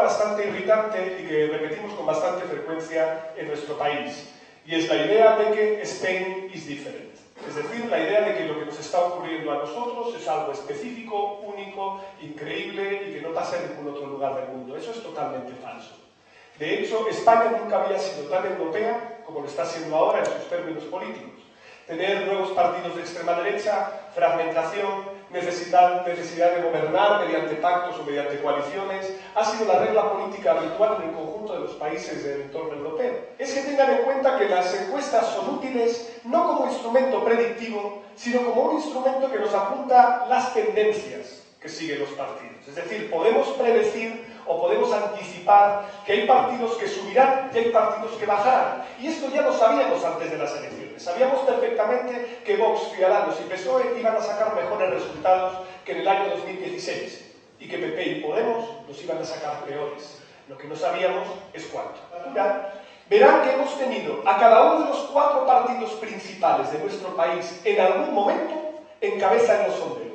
bastante irritante y que repetimos con bastante frecuencia en nuestro país, y es la idea de que Spain is different. Es decir, la idea de que lo que nos está ocurriendo a nosotros es algo específico, único, increíble y que no pasa en ningún otro lugar del mundo. Eso es totalmente falso. De hecho, España nunca había sido tan europea como lo está siendo ahora en sus términos políticos. Tener nuevos partidos de extrema derecha, fragmentación, necesidad de gobernar mediante pactos o mediante coaliciones, ha sido la regla política habitual en el conjunto de los países del entorno europeo. Es que tengan en cuenta que las encuestas son útiles no como instrumento predictivo, sino como un instrumento que nos apunta las tendencias que siguen los partidos. Es decir, podemos predecir o podemos anticipar que hay partidos que subirán y hay partidos que bajarán. Y esto ya lo sabíamos antes de las elecciones. Sabíamos perfectamente que Vox, Ciudadanos y PSOE iban a sacar mejores resultados que en el año 2016 y que PP y Podemos los iban a sacar peores. Lo que no sabíamos es cuánto. Verán que hemos tenido a cada uno de los 4 partidos principales de nuestro país en algún momento en cabeza en los sondeos.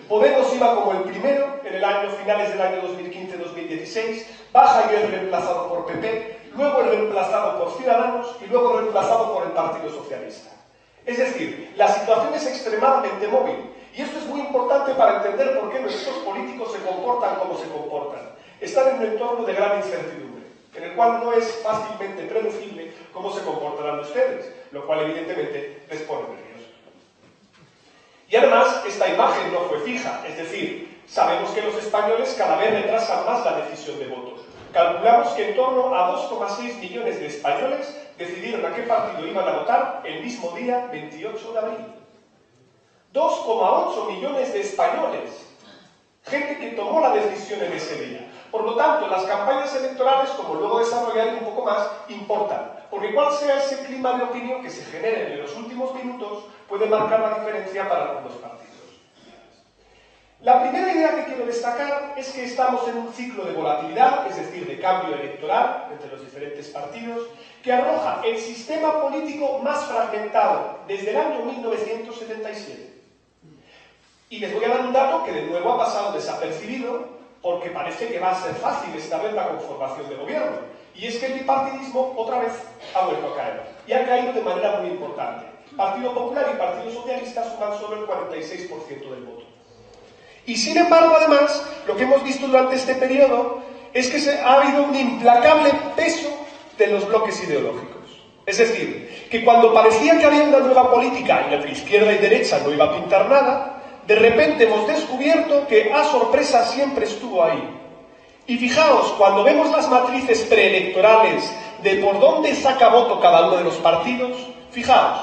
Podemos iba como el primero en el año finales del año 2015-2016, baja y es reemplazado por PP, luego es reemplazado por Ciudadanos y luego reemplazado por el Partido Socialista. Es decir, la situación es extremadamente móvil y esto es muy importante para entender por qué nuestros políticos se comportan como se comportan. Están en un entorno de gran incertidumbre, en el cual no es fácilmente predecible cómo se comportarán ustedes, lo cual evidentemente les pone nerviosos. Y además, esta imagen no fue fija, es decir, sabemos que los españoles cada vez retrasan más la decisión de voto. Calculamos que en torno a 2,6 millones de españoles decidieron a qué partido iban a votar el mismo día 28 de abril. 2,8 millones de españoles. Gente que tomó la decisión en ese día. Por lo tanto, las campañas electorales, como luego desarrollaré un poco más, importan. Porque cuál sea ese clima de opinión que se genere en los últimos minutos puede marcar la diferencia para algunos partidos. La primera idea que quiero destacar es que estamos en un ciclo de volatilidad, es decir, de cambio electoral entre los diferentes partidos, que arroja el sistema político más fragmentado desde el año 1977. Y les voy a dar un dato que de nuevo ha pasado desapercibido, porque parece que va a ser fácil esta vez la conformación de gobierno. Y es que el bipartidismo otra vez ha vuelto a caer. Y ha caído de manera muy importante. Partido Popular y Partido Socialista suman solo el 46% del voto. Y sin embargo, además, lo que hemos visto durante este periodo es que ha habido un implacable peso de los bloques ideológicos. Es decir, que cuando parecía que había una nueva política en la que izquierda y derecha no iba a pintar nada, de repente hemos descubierto que, a sorpresa, siempre estuvo ahí. Y fijaos, cuando vemos las matrices preelectorales de por dónde saca voto cada uno de los partidos, fijaos,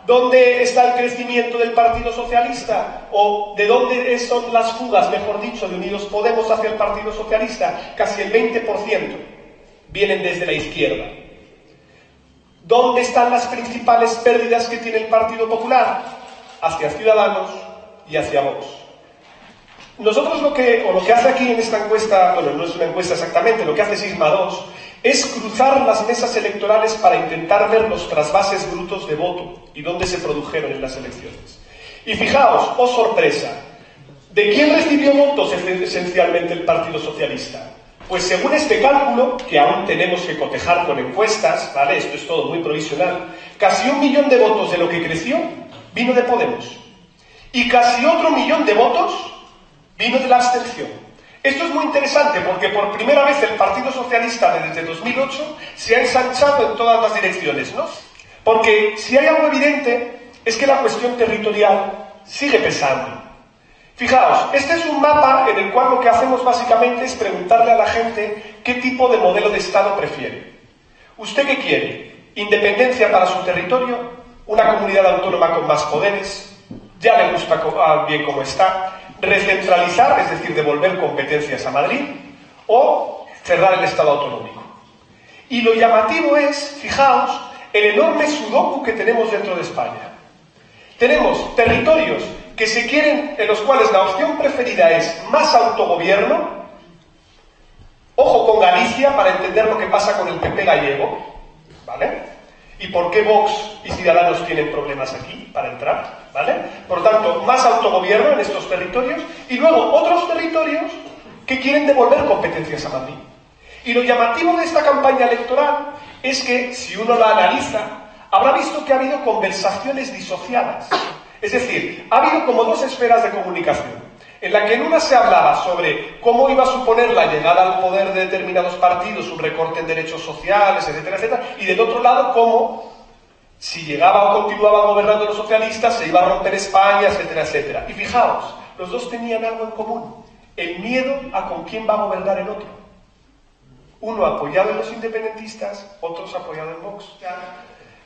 ¿dónde está el crecimiento del Partido Socialista? ¿O de dónde son las fugas, mejor dicho, de Unidos Podemos hacia el Partido Socialista? Casi el 20% vienen desde la izquierda. ¿Dónde están las principales pérdidas que tiene el Partido Popular? Hacia Ciudadanos y hacia Vox. Nosotros lo que hace aquí en esta encuesta, bueno, no es una encuesta exactamente, lo que hace Sigma 2 es cruzar las mesas electorales para intentar ver los trasvases brutos de voto y dónde se produjeron en las elecciones. Y fijaos, oh sorpresa, ¿de quién recibió votos esencialmente el Partido Socialista? Pues según este cálculo, que aún tenemos que cotejar con encuestas, ¿vale? Esto es todo muy provisional, casi 1 millón de votos de lo que creció vino de Podemos. Y casi otro 1 millón de votos vino de la abstención. Esto es muy interesante porque por primera vez el Partido Socialista desde 2008 se ha ensanchado en todas las direcciones, ¿no? Porque si hay algo evidente es que la cuestión territorial sigue pesando. Fijaos, este es un mapa en el cual lo que hacemos básicamente es preguntarle a la gente qué tipo de modelo de Estado prefiere. ¿Usted qué quiere? ¿Independencia para su territorio? ¿Una comunidad autónoma con más poderes? ¿Ya le gusta bien cómo está? ¿Recentralizar, es decir, devolver competencias a Madrid? ¿O cerrar el Estado autonómico? Y lo llamativo es, fijaos, el enorme sudoku que tenemos dentro de España. Tenemos territorios que se quieren, en los cuales la opción preferida es más autogobierno. Ojo con Galicia para entender lo que pasa con el PP gallego, ¿vale? Y por qué Vox y Ciudadanos tienen problemas aquí para entrar, ¿vale? Por lo tanto, más autogobierno en estos territorios y luego otros territorios que quieren devolver competencias a Madrid. Y lo llamativo de esta campaña electoral es que, si uno la analiza, habrá visto que ha habido conversaciones disociadas. Es decir, ha habido como dos esferas de comunicación, en la que en una se hablaba sobre cómo iba a suponer la llegada al poder de determinados partidos un recorte en derechos sociales, etcétera, etcétera, y del otro lado cómo, si llegaba o continuaban gobernando los socialistas, se iba a romper España, etcétera, etcétera. Y fijaos, los dos tenían algo en común: el miedo a con quién va a gobernar el otro. Uno apoyado en los independentistas, otros apoyados en Vox.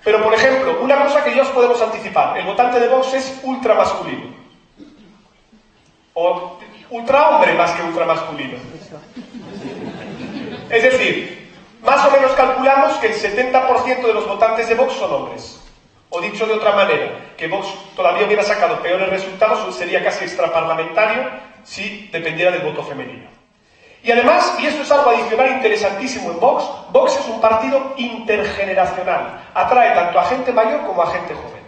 Pero, por ejemplo, una cosa que ya os podemos anticipar: el votante de Vox es ultramasculino. O ultrahombre más que ultramasculino. Es decir, más o menos calculamos que el 70% de los votantes de Vox son hombres. O dicho de otra manera, que Vox todavía hubiera sacado peores resultados, sería casi extraparlamentario si dependiera del voto femenino. Y además, y esto es algo adicional interesantísimo en Vox, Vox es un partido intergeneracional. Atrae tanto a gente mayor como a gente joven.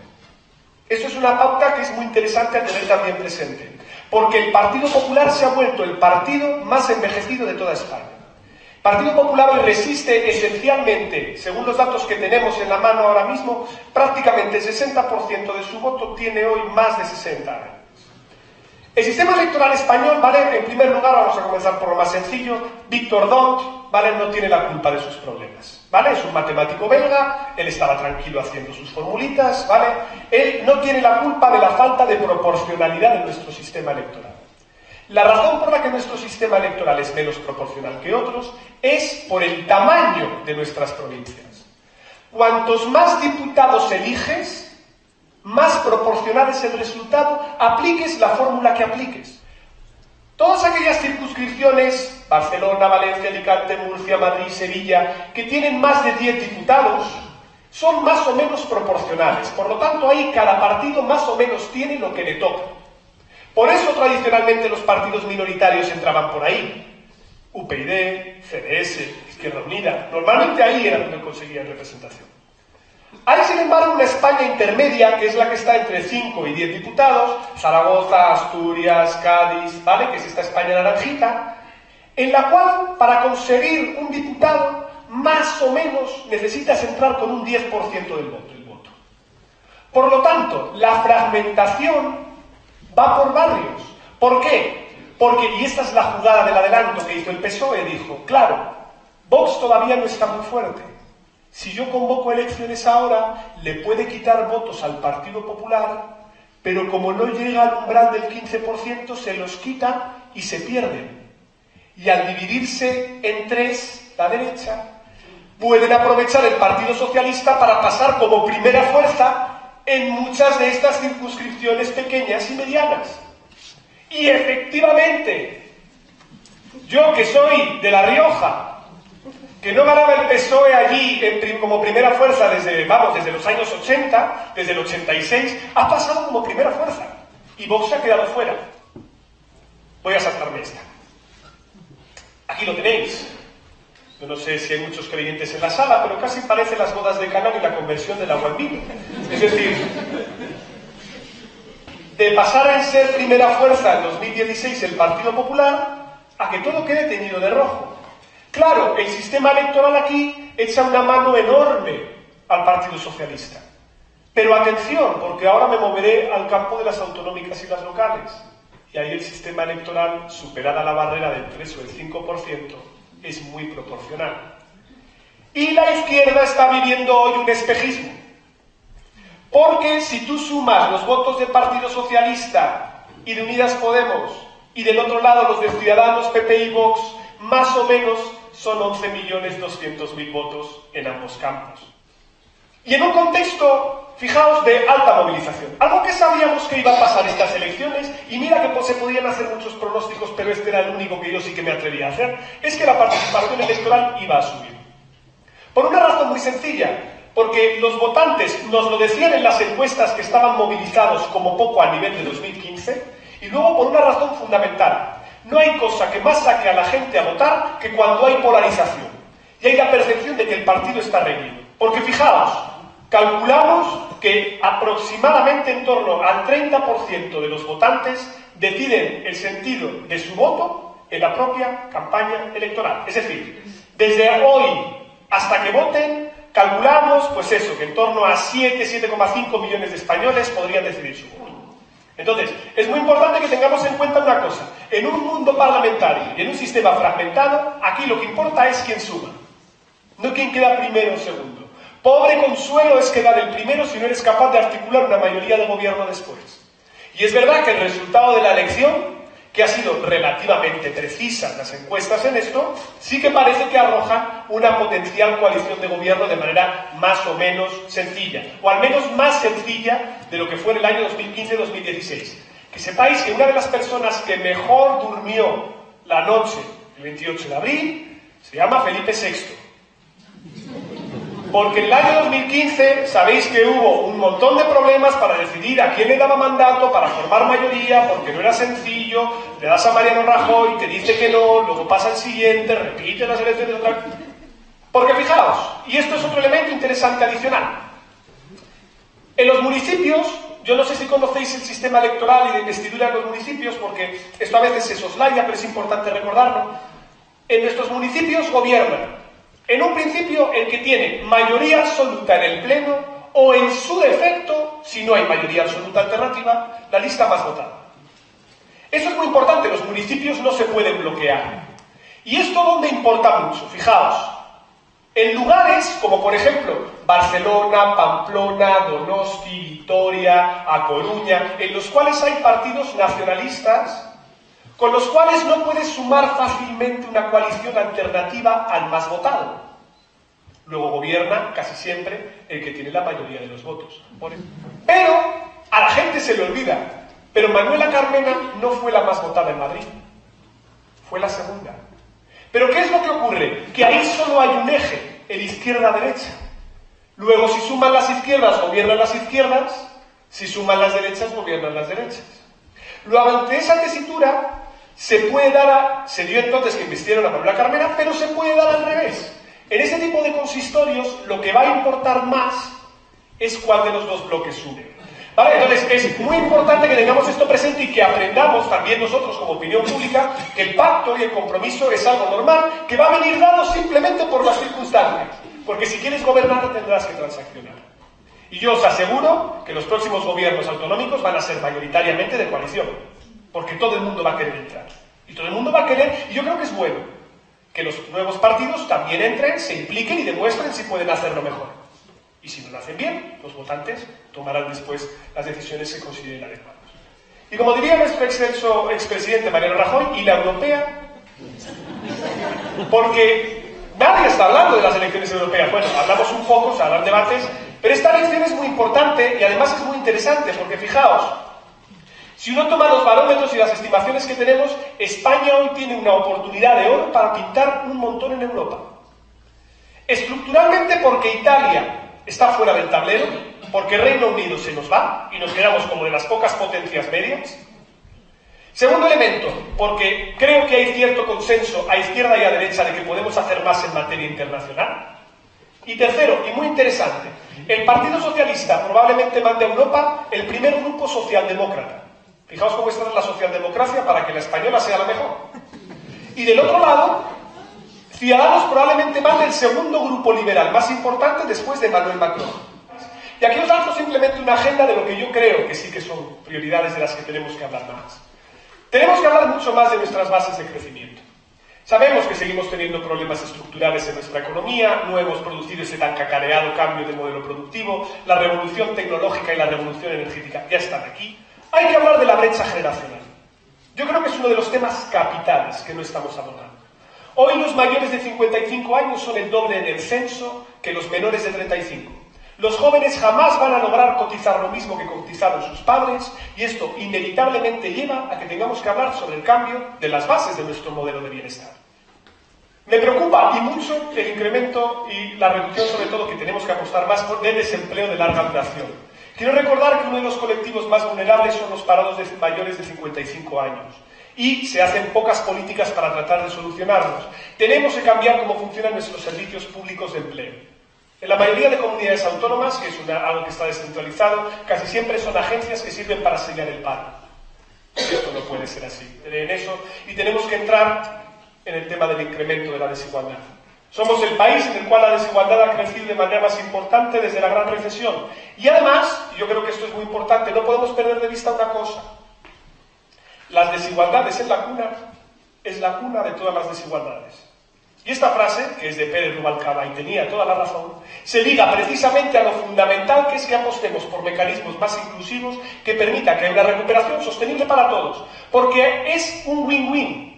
Eso es una pauta que es muy interesante a tener también presente. Porque el Partido Popular se ha vuelto el partido más envejecido de toda España. El Partido Popular hoy resiste esencialmente, según los datos que tenemos en la mano ahora mismo, prácticamente el 60% de su voto tiene hoy más de 60 años. El sistema electoral español, ¿vale? En primer lugar, vamos a comenzar por lo más sencillo. Victor Dont, ¿vale? No tiene la culpa de sus problemas, ¿vale? Es un matemático belga, él estaba tranquilo haciendo sus formulitas, ¿vale? Él no tiene la culpa de la falta de proporcionalidad de nuestro sistema electoral. La razón por la que nuestro sistema electoral es menos proporcional que otros es por el tamaño de nuestras provincias. Cuantos más diputados eliges, más proporcional es el resultado, apliques la fórmula que apliques. Todas aquellas circunscripciones, Barcelona, Valencia, Alicante, Murcia, Madrid, Sevilla, que tienen más de 10 diputados, son más o menos proporcionales. Por lo tanto, ahí cada partido más o menos tiene lo que le toca. Por eso, tradicionalmente, los partidos minoritarios entraban por ahí. UPyD, CDS, Izquierda Unida. Normalmente ahí era donde conseguían representación. Hay, sin embargo, una España intermedia, que es la que está entre 5 y 10 diputados, Zaragoza, Asturias, Cádiz, ¿vale? Que es esta España naranjita, en la cual, para conseguir un diputado, más o menos necesitas entrar con un 10% del voto. Por lo tanto, la fragmentación va por barrios. ¿Por qué? Porque, y esta es la jugada del adelanto que hizo el PSOE, dijo, claro, Vox todavía no está muy fuerte. Si yo convoco elecciones ahora, le puede quitar votos al Partido Popular, pero como no llega al umbral del 15%, se los quita y se pierden. Y al dividirse en tres, la derecha, pueden aprovechar el Partido Socialista para pasar como primera fuerza en muchas de estas circunscripciones pequeñas y medianas. Y efectivamente, yo que soy de La Rioja, que no ganaba el PSOE allí como primera fuerza desde los años 80, desde el 86, ha pasado como primera fuerza. Y Vox se ha quedado fuera. Voy a saltarme esta. Aquí lo tenéis. Yo no sé si hay muchos creyentes en la sala, pero casi parece las bodas de Cana y la conversión del agua en vino. Es decir, de pasar a ser primera fuerza en 2016 el Partido Popular, a que todo quede teñido de rojo. Claro, el sistema electoral aquí echa una mano enorme al Partido Socialista. Pero atención, porque ahora me moveré al campo de las autonómicas y las locales. Y ahí el sistema electoral, superada la barrera del 3 o el 5%, es muy proporcional. Y la izquierda está viviendo hoy un espejismo. Porque si tú sumas los votos del Partido Socialista y de Unidas Podemos, y del otro lado los de Ciudadanos, PP y Vox, más o menos son 11.200.000 votos en ambos campos. Y en un contexto, fijaos, de alta movilización. Algo que sabíamos que iba a pasar estas elecciones, y mira que se podían hacer muchos pronósticos, pero este era el único que yo sí que me atrevía a hacer, es que la participación electoral iba a subir. Por una razón muy sencilla, porque los votantes nos lo decían en las encuestas que estaban movilizados como poco a nivel de 2015, y luego por una razón fundamental. No hay cosa que más saque a la gente a votar que cuando hay polarización. Y hay la percepción de que el partido está reñido. Porque fijaos, calculamos que aproximadamente en torno al 30% de los votantes deciden el sentido de su voto en la propia campaña electoral. Es decir, Desde hoy hasta que voten, calculamos, pues eso, que en torno a 7,5 millones de españoles podrían decidir su voto. Entonces, es muy importante que tengamos en cuenta una cosa. En un mundo parlamentario y en un sistema fragmentado, aquí lo que importa es quién suma, no quién queda primero o segundo. Pobre consuelo es quedar el primero si no eres capaz de articular una mayoría de gobierno después. Y es verdad que el resultado de la elección, que ha sido relativamente precisa en las encuestas en esto, sí que parece que arrojan una potencial coalición de gobierno de manera más o menos sencilla, o al menos más sencilla de lo que fue en el año 2015-2016. Que sepáis que una de las personas que mejor durmió la noche del 28 de abril se llama Felipe VI. Porque en el año 2015 sabéis que hubo un montón de problemas para decidir a quién le daba mandato, para formar mayoría, porque no era sencillo, le das a Mariano Rajoy, te dice que no, luego pasa el siguiente, repite las elecciones otra vez. Porque fijaos, y esto es otro elemento interesante adicional, en los municipios, yo no sé si conocéis el sistema electoral y de investidura en los municipios, porque esto a veces se soslaya, pero es importante recordarlo, en nuestros municipios gobiernan en un principio el que tiene mayoría absoluta en el pleno o en su defecto, si no hay mayoría absoluta alternativa, la lista más votada. Eso es muy importante, los municipios no se pueden bloquear. ¿Y esto dónde importa mucho? Fijaos, en lugares como por ejemplo Barcelona, Pamplona, Donosti, Vitoria, A Coruña, en los cuales hay partidos nacionalistas con los cuales no puedes sumar fácilmente una coalición alternativa al más votado. Luego gobierna casi siempre el que tiene la mayoría de los votos. Pero a la gente se le olvida, pero Manuela Carmena no fue la más votada en Madrid, fue la segunda. ¿Pero qué es lo que ocurre? Que ahí solo hay un eje, el izquierda-derecha. Luego si suman las izquierdas, gobiernan las izquierdas, si suman las derechas, gobiernan las derechas. Luego ante esa tesitura se dio entonces que investigaron a Manuela Carmena, pero se puede dar al revés. En ese tipo de consistorios lo que va a importar más es cuál de los dos bloques sube. ¿Vale? Entonces es muy importante que tengamos esto presente y que aprendamos también nosotros como opinión pública que el pacto y el compromiso es algo normal que va a venir dado simplemente por las circunstancias. Porque si quieres gobernar tendrás que transaccionar. Y yo os aseguro que los próximos gobiernos autonómicos van a ser mayoritariamente de coalición. Porque todo el mundo va a querer entrar. Y todo el mundo va a querer, y yo creo que es bueno, que los nuevos partidos también entren, se impliquen y demuestren si pueden hacerlo mejor. Y si no lo hacen bien, los votantes tomarán después las decisiones que consideren adecuadas. Y como diría nuestro excelso expresidente Mariano Rajoy, y la europea, porque nadie está hablando de las elecciones europeas. Bueno, hablamos un poco, se hablan debates, pero esta elección es muy importante y además es muy interesante, porque fijaos, si uno toma los barómetros y las estimaciones que tenemos, España hoy tiene una oportunidad de oro para pintar un montón en Europa. Estructuralmente porque Italia está fuera del tablero, porque Reino Unido se nos va y nos quedamos como de las pocas potencias medias. Segundo elemento, porque creo que hay cierto consenso a izquierda y a derecha de que podemos hacer más en materia internacional. Y tercero, y muy interesante, el Partido Socialista probablemente mande a Europa el primer grupo socialdemócrata. Fijaos cómo está la socialdemocracia para que la española sea la mejor. Y del otro lado, Ciudadanos probablemente mande el segundo grupo liberal más importante después de Emmanuel Macron. Y aquí os lanzo simplemente una agenda de lo que yo creo que sí que son prioridades de las que tenemos que hablar más. Tenemos que hablar mucho más de nuestras bases de crecimiento. Sabemos que seguimos teniendo problemas estructurales en nuestra economía, no hemos producido ese tan cacareado cambio de modelo productivo, la revolución tecnológica y la revolución energética ya están aquí. Hay que hablar de la brecha generacional. Yo creo que es uno de los temas capitales que no estamos abordando. Hoy los mayores de 55 años son el doble en el censo que los menores de 35. Los jóvenes jamás van a lograr cotizar lo mismo que cotizaron sus padres y esto inevitablemente lleva a que tengamos que hablar sobre el cambio de las bases de nuestro modelo de bienestar. Me preocupa y mucho el incremento y la reducción, sobre todo, que tenemos que apostar más por el desempleo de larga duración. Quiero recordar que uno de los colectivos más vulnerables son los parados mayores de 55 años. Y se hacen pocas políticas para tratar de solucionarlos. Tenemos que cambiar cómo funcionan nuestros servicios públicos de empleo. En la mayoría de comunidades autónomas, que es algo que está descentralizado, casi siempre son agencias que sirven para sellar el paro. Esto no puede ser así. En eso, y tenemos que entrar en el tema del incremento de la desigualdad. Somos el país en el cual la desigualdad ha crecido de manera más importante desde la gran recesión. Y además, y yo creo que esto es muy importante, no podemos perder de vista una cosa. Las desigualdades es la cuna de todas las desigualdades. Y esta frase, que es de Pérez Rubalcaba y tenía toda la razón, se liga precisamente a lo fundamental que es que apostemos por mecanismos más inclusivos que permitan que haya una recuperación sostenible para todos. Porque es un win-win.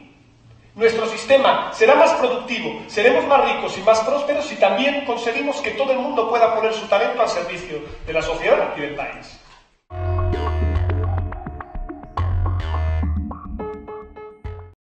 Nuestro sistema será más productivo, seremos más ricos y más prósperos si también conseguimos que todo el mundo pueda poner su talento al servicio de la sociedad y del país.